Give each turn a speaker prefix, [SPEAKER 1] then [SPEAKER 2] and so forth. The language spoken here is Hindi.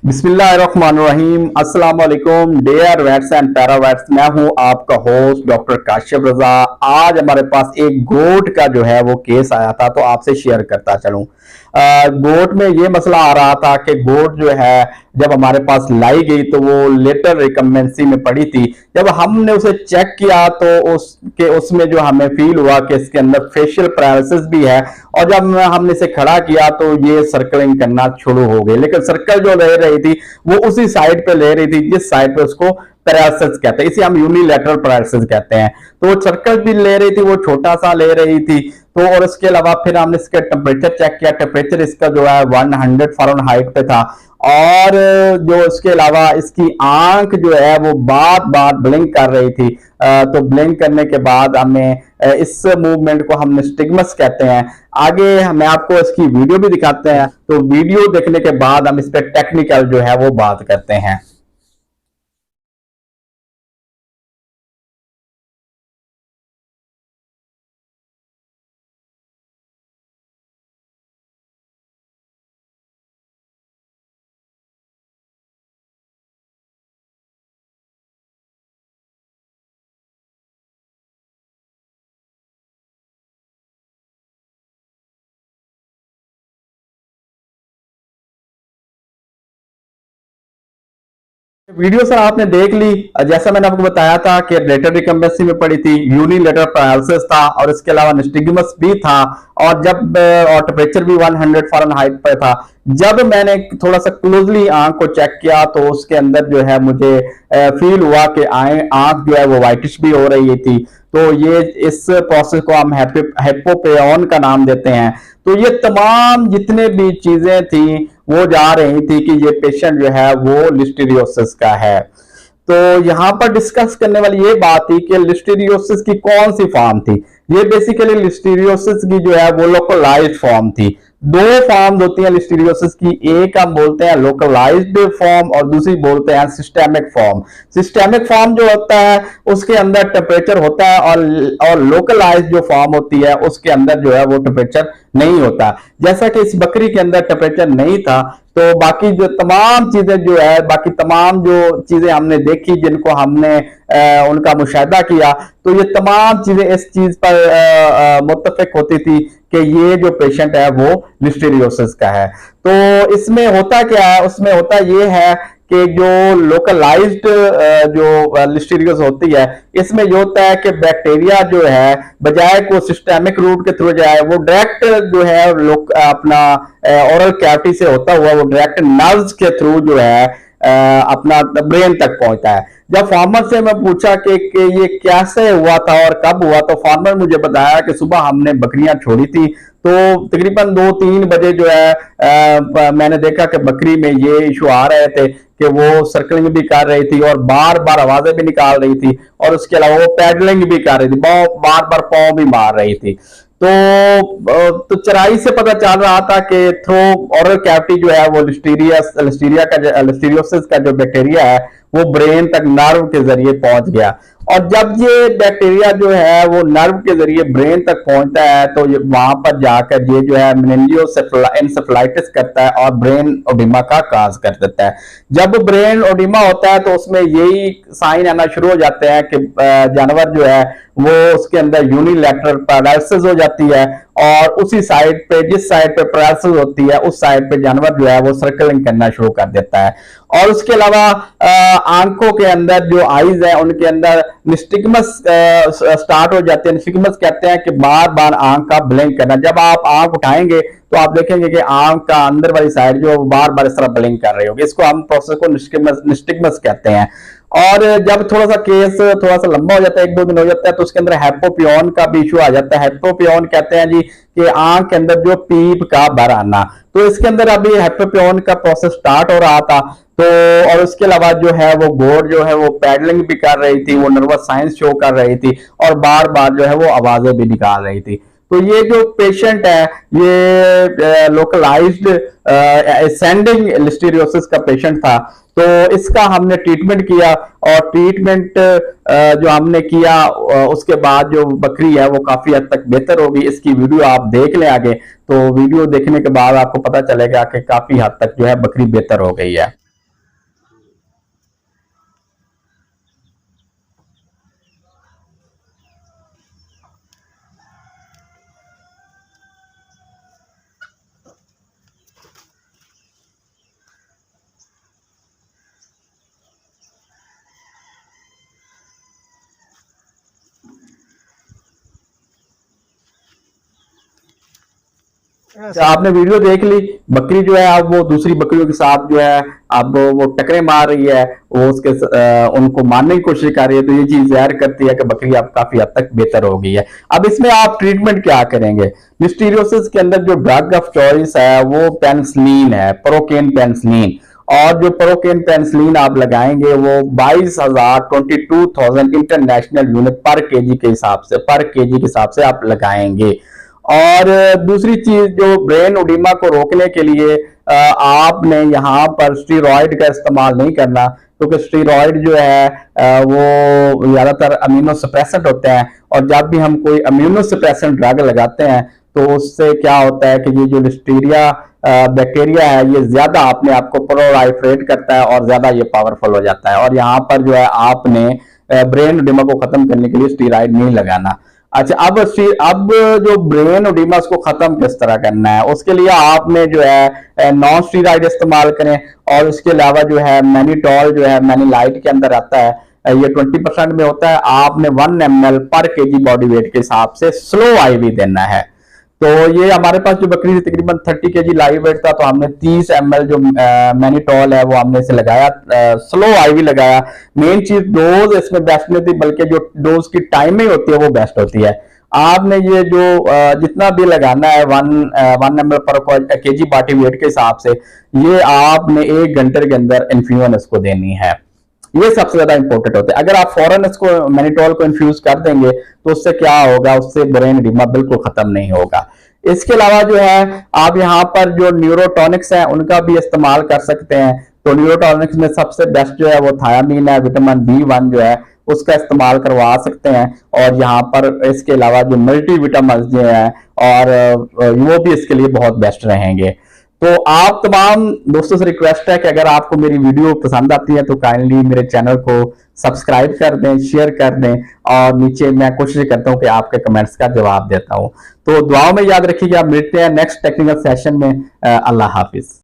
[SPEAKER 1] बिस्मिल्लाहिर्रहमानिर्रहीम। अस्सलाम वालेकुम dear vets and para vets. मैं हूं आपका होस्ट डॉक्टर काशिफ रजा। आज हमारे पास एक गोट का जो है वो केस आया था, तो आपसे शेयर करता चलूं। गोट में ये मसला आ रहा था कि गोट जो है जब हमारे पास लाई गई तो वो लेटर रिकमेंसी में पड़ी थी। जब हमने उसे चेक किया तो उसमें जो हमें फील हुआ कि इसके अंदर फेशियल पैरालिसिस भी है, और जब हमने इसे खड़ा किया तो ये सर्कलिंग करना शुरू हो गई। लेकिन सर्कल जो ले रही थी वो उसी साइड पे ले रही थी जिस साइड पे उसको पैरालिसिस कहते हैं, इसे हम यूनिलैटरल पैरालिसिस कहते हैं। तो वो सर्कल भी ले रही थी, वो छोटा सा ले रही थी। तो और इसके अलावा फिर हमने इसका टेम्परेचर चेक किया। टेम्परेचर इसका जो है 100 फ़ारेनहाइट पे था, और जो इसके अलावा इसकी आंख जो है वो बार बार ब्लिंक कर रही थी। तो ब्लिंक करने के बाद हमें इस मूवमेंट को हम निस्टिग्मस कहते हैं। आगे मैं आपको इसकी वीडियो भी दिखाते हैं, तो वीडियो देखने के बाद हम इस पर टेक्निकल जो है वो बात करते हैं। वीडियो सर आपने देख ली। जैसा मैंने आपको बताया था कि लेटर रिकम्बेंसी में पड़ी थी, यूनिलेटरल पैरालिसिस था, और इसके अलावा निस्टिग्मस भी था, और जब और टेम्परेचर भी 100 फ़ारेनहाइट पर था। जब मैंने थोड़ा सा क्लोजली आंख को चेक किया तो उसके अंदर जो है मुझे फील हुआ कि आंख जो है वो वाइटिश भी हो रही थी। तो ये इस प्रोसेस को हम हेपोपेयन का नाम देते हैं। तो ये तमाम जितने भी चीजें थी वो जा रही थी कि ये पेशेंट जो है वो लिस्टीरियोसिस का है। तो यहां पर डिस्कस करने वाली ये बात थी कि लिस्टीरियोसिस की कौन सी फॉर्म थी। ये बेसिकली लिस्टीरियोसिस की जो है वो लोकलाइज्ड फॉर्म थी। दो फॉर्म होती है लिस्टीरियोसिस की, एक हम बोलते हैं लोकलाइज्ड फॉर्म और दूसरी बोलते हैं सिस्टेमिक फॉर्म। सिस्टेमिक फॉर्म जो होता है उसके अंदर टेम्परेचर होता है, और लोकलाइज्ड जो फॉर्म होती है उसके अंदर जो है वो टेम्परेचर नहीं होता। जैसा कि इस बकरी के अंदर टेम्परेचर नहीं था, तो बाकी जो तमाम चीजें जो है, बाकी तमाम जो चीजें हमने देखी, जिनको हमने उनका मुशाहिदा किया, तो ये तमाम चीजें इस चीज पर मुत्तफिक होती थी कि ये जो पेशेंट है वो लिस्टीरियोसिस का है। तो इसमें होता क्या है, उसमें होता ये है कि जो लोकलाइज्ड जो लिस्टीरियोसिस होती है, इसमें ये होता है कि बैक्टीरिया जो है बजाय को सिस्टेमिक रूट के थ्रू जाए, वो डायरेक्ट जो है अपना ओरल कैविटी से होता हुआ वो डायरेक्ट नर्व्स के थ्रू जो है अपना ब्रेन तक पहुंचता है। जब फार्मर से मैं पूछा कि ये कैसे हुआ था और कब हुआ, तो फार्मर मुझे बताया कि सुबह हमने बकरियां छोड़ी थी, तो तकरीबन 2-3 बजे जो है मैंने देखा कि बकरी में ये इशू आ रहे थे कि वो सर्कलिंग भी कर रही थी और बार बार आवाजें भी निकाल रही थी, और उसके अलावा वो पैडलिंग भी कर रही थी, बार बार पाँव भी मार रही थी। तो चराई से पता चल रहा था कि थ्रो ओरल कैविटी जो है वो लिस्टीरियोसिस का जो बैक्टीरिया है वो ब्रेन तक नर्व के जरिए पहुंच गया। और जब ये बैक्टीरिया जो है वो नर्व के जरिए ब्रेन तक पहुंचता है, तो वहां पर जाकर ये जो है मेनिंजियोसेफलाइटिस करता है और ब्रेन ओडिमा का काज कर देता है। जब ब्रेन ओडिमा होता है तो उसमें यही साइन आना शुरू हो जाते हैं कि जानवर जो है वो उसके अंदर यूनिलैटरल पैरालिसिस हो जाती है, और उसी साइड पे, जिस साइड पे पैरालिसिस होती है, उस साइड पे जानवर जो है वो सर्कलिंग करना शुरू कर देता है। और उसके अलावा आंखों के अंदर जो आईज है उनके अंदर निस्टिग्मस स्टार्ट हो जाते हैं। निस्टिग्मस कहते हैं कि बार बार आंख का ब्लिंक करना। जब आप आंख उठाएंगे तो आप देखेंगे कि आंख का अंदर वाली साइड जो बार बार इस तरह ब्लिंक कर रही होगी। इसको हम प्रोसेस को निस्टिग्मस कहते हैं। और जब थोड़ा सा केस थोड़ा सा लंबा हो जाता है, 1-2 दिन हो जाता है, तो उसके अंदर हेपोपियन का भी इशू आ जाता है। हेपोपियन कहते हैं जी कि आंख के अंदर जो पीप का भर आना। तो इसके अंदर अभी हेपोपियन का प्रोसेस स्टार्ट हो रहा था। तो और उसके अलावा जो है वो गोड जो है वो पैडलिंग भी कर रही थी, वो नर्वस साइंस शो कर रही थी, और बार बार जो है वो आवाजें भी निकाल रही थी। तो ये जो पेशेंट है ये लोकलाइज्ड असेंडिंग लिस्टीरियोसिस का पेशेंट था। तो इसका हमने ट्रीटमेंट किया, और ट्रीटमेंट जो हमने किया उसके बाद जो बकरी है वो काफी हद तक बेहतर होगी। इसकी वीडियो आप देख लें आगे, तो वीडियो देखने के बाद आपको पता चलेगा कि काफी हद तक जो है बकरी बेहतर हो गई है। अच्छा, आपने वीडियो देख ली, बकरी जो है अब वो दूसरी बकरियों के साथ जो है अब वो टकरे मार रही है, वो उसके उनको मारने की कोशिश कर रही है, तो ये चीज जाहिर करती है कि बकरी अब काफी हद तक बेहतर हो गई है। अब इसमें आप ट्रीटमेंट क्या करेंगे? लिस्टीरियोसिस के अंदर जो ड्रग ऑफ चॉइस है वो पेनिसिलिन है, प्रोकेन पेनिसिलिन। और जो प्रोकेन पेनिसिलिन आप लगाएंगे वो 22,000 इंटरनेशनल यूनिट पर केजी के हिसाब से, आप लगाएंगे। और दूसरी चीज, जो ब्रेन ओडिमा को रोकने के लिए आपने यहाँ पर स्टीरॉयड का इस्तेमाल नहीं करना, क्योंकि स्टीरॉयड जो है वो ज्यादातर अमीनो सप्रेसेंट होते हैं, और जब भी हम कोई अमीनो सप्रेसेंट ड्रग लगाते हैं तो उससे क्या होता है कि ये जो लिस्टीरिया बैक्टीरिया है ये ज्यादा अपने आप को प्रोलाइफरेट करता है और ज्यादा ये पावरफुल हो जाता है। और यहाँ पर जो है आपने ब्रेन ओडिमा को खत्म करने के लिए स्टीरॉयड नहीं लगाना। अच्छा, अब जो ब्रेन ओडिमा को खत्म किस तरह करना है, उसके लिए आपने जो है नॉन स्टीरॉयड इस्तेमाल करें। और इसके अलावा जो है मैनिटॉल जो है मैनिलाइट के अंदर आता है, ये 20% में होता है। आपने 1 ml पर केजी बॉडी वेट के हिसाब से स्लो आईवी देना है। तो ये हमारे पास जो बकरी थी तकरीबन 30 केजी लाइव वेट था, तो हमने 30 ml जो मैनिटॉल है वो हमने इसे लगाया, स्लो आईवी लगाया। मेन चीज डोज इसमें बेस्ट नहीं होती, बल्कि जो डोज की टाइमिंग होती है वो बेस्ट होती है। आपने ये जो जितना भी लगाना है 1 ml पर केजी बॉडी वेट के हिसाब से, ये आपने 1 घंटे के अंदर इन्फ्यूजन इसको देनी है। ये सबसे ज्यादा इंपॉर्टेंट होता है। अगर आप फौरन इसको मैनिटॉल को इन्फ्यूज कर देंगे तो उससे क्या होगा, उससे ब्रेन एडिमा बिल्कुल खत्म नहीं होगा। इसके अलावा जो है आप यहाँ पर जो न्यूरोटॉनिक्स हैं उनका भी इस्तेमाल कर सकते हैं। तो न्यूरोटॉनिक्स में सबसे बेस्ट जो है वो थायामीन है, विटामिन B1 जो है उसका इस्तेमाल करवा सकते हैं। और यहाँ पर इसके अलावा जो मल्टी विटामिन जो है और वो भी इसके लिए बहुत बेस्ट रहेंगे। तो आप तमाम दोस्तों से रिक्वेस्ट है कि अगर आपको मेरी वीडियो पसंद आती है तो काइंडली मेरे चैनल को सब्सक्राइब कर दें, शेयर कर दें, और नीचे मैं कोशिश करता हूं कि आपके कमेंट्स का जवाब देता हूं। तो दुआओं में याद रखिएगा, मिलते हैं नेक्स्ट टेक्निकल सेशन में। अल्लाह हाफिज।